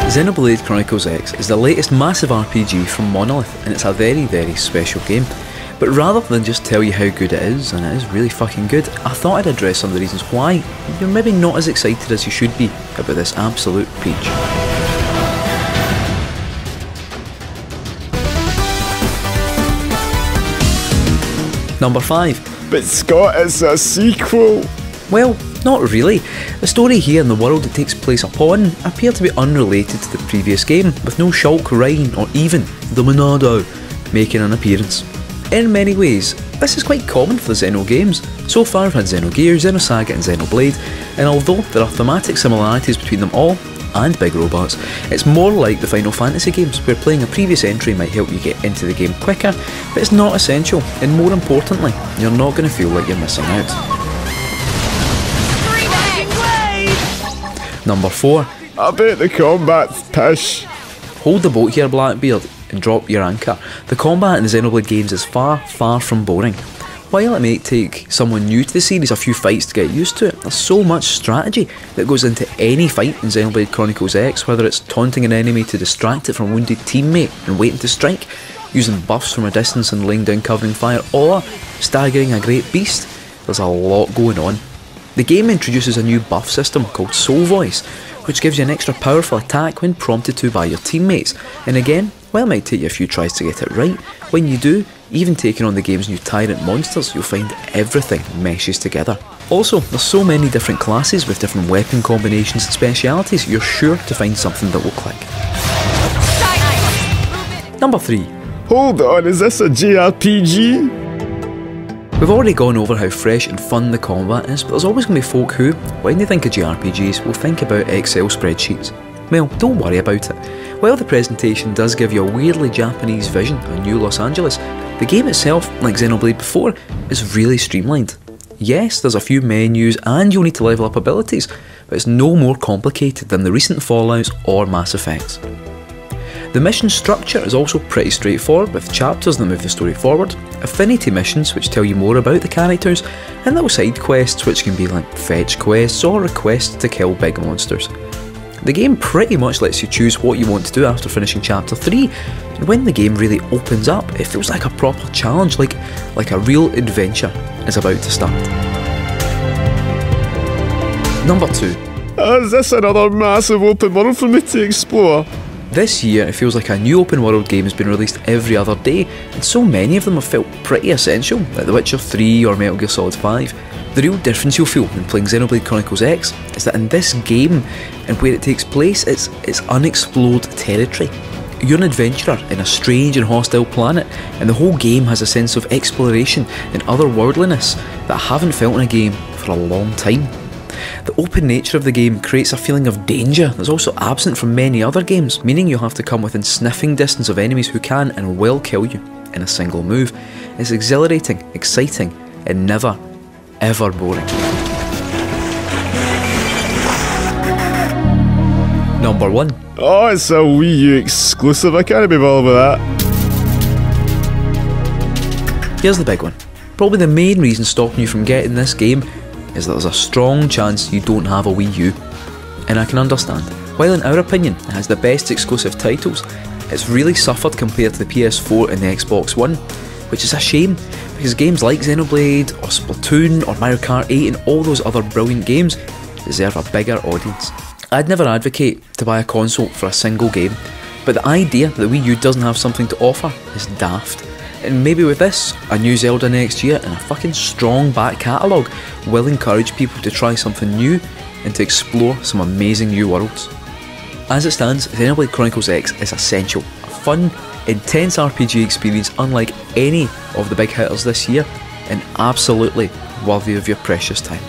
Xenoblade Chronicles X is the latest massive RPG from Monolith, and it's a very, very special game. But rather than just tell you how good it is, and it is really fucking good, I thought I'd address some of the reasons why you're maybe not as excited as you should be about this absolute peach. Number 5. But Scott, it's a sequel! Well, not really. The story here and the world it takes place upon appear to be unrelated to the previous game, with no Shulk, Rhine or even the Monado making an appearance. In many ways, this is quite common for the Xeno games. So far I've had Xenogears, Xenosaga and Xenoblade, and although there are thematic similarities between them all, and big robots, it's more like the Final Fantasy games, where playing a previous entry might help you get into the game quicker, but it's not essential, and more importantly, you're not going to feel like you're missing out. Number 4. I bet the combat's pish. Hold the boat here, Blackbeard, and drop your anchor. The combat in the Xenoblade games is far, far from boring. While it may take someone new to the series a few fights to get used to it, there's so much strategy that goes into any fight in Xenoblade Chronicles X, whether it's taunting an enemy to distract it from a wounded teammate and waiting to strike, using buffs from a distance and laying down covering fire, or staggering a great beast. There's a lot going on. The game introduces a new buff system called Soul Voice, which gives you an extra powerful attack when prompted to by your teammates, and again, while it might take you a few tries to get it right, when you do, even taking on the game's new tyrant monsters, you'll find everything meshes together. Also, there's so many different classes with different weapon combinations and specialities, you're sure to find something that will click. Number 3. Hold on, is this a JRPG? We've already gone over how fresh and fun the combat is, but there's always going to be folk who, when they think of JRPGs, will think about Excel spreadsheets. Well, don't worry about it. While the presentation does give you a weirdly Japanese vision of New Los Angeles, the game itself, like Xenoblade before, is really streamlined. Yes, there's a few menus and you'll need to level up abilities, but it's no more complicated than the recent Fallouts or Mass Effects. The mission structure is also pretty straightforward, with chapters that move the story forward, affinity missions which tell you more about the characters, and little side quests which can be like fetch quests or requests to kill big monsters. The game pretty much lets you choose what you want to do after finishing chapter 3, and when the game really opens up, it feels like a proper challenge, like a real adventure is about to start. Number 2. Is this another massive open world for me to explore? This year it feels like a new open world game has been released every other day, and so many of them have felt pretty essential, like The Witcher 3 or Metal Gear Solid 5. The real difference you'll feel when playing Xenoblade Chronicles X is that in this game, and where it takes place, it's unexplored territory. You're an adventurer in a strange and hostile planet, and the whole game has a sense of exploration and otherworldliness that I haven't felt in a game for a long time. The open nature of the game creates a feeling of danger that's also absent from many other games, meaning you'll have to come within sniffing distance of enemies who can and will kill you in a single move. It's exhilarating, exciting, and never, ever boring. Number 1. Oh, it's a Wii U exclusive, I can't be bothered with that. Here's the big one. Probably the main reason stopping you from getting this game is that there's a strong chance you don't have a Wii U. And I can understand. While in our opinion it has the best exclusive titles, it's really suffered compared to the PS4 and the Xbox One, which is a shame, because games like Xenoblade or Splatoon or Mario Kart 8 and all those other brilliant games deserve a bigger audience. I'd never advocate to buy a console for a single game, but the idea that the Wii U doesn't have something to offer is daft. And maybe with this, a new Zelda next year and a fucking strong back catalogue will encourage people to try something new and to explore some amazing new worlds. As it stands, Xenoblade Chronicles X is essential. A fun, intense RPG experience unlike any of the big hitters this year, and absolutely worthy of your precious time.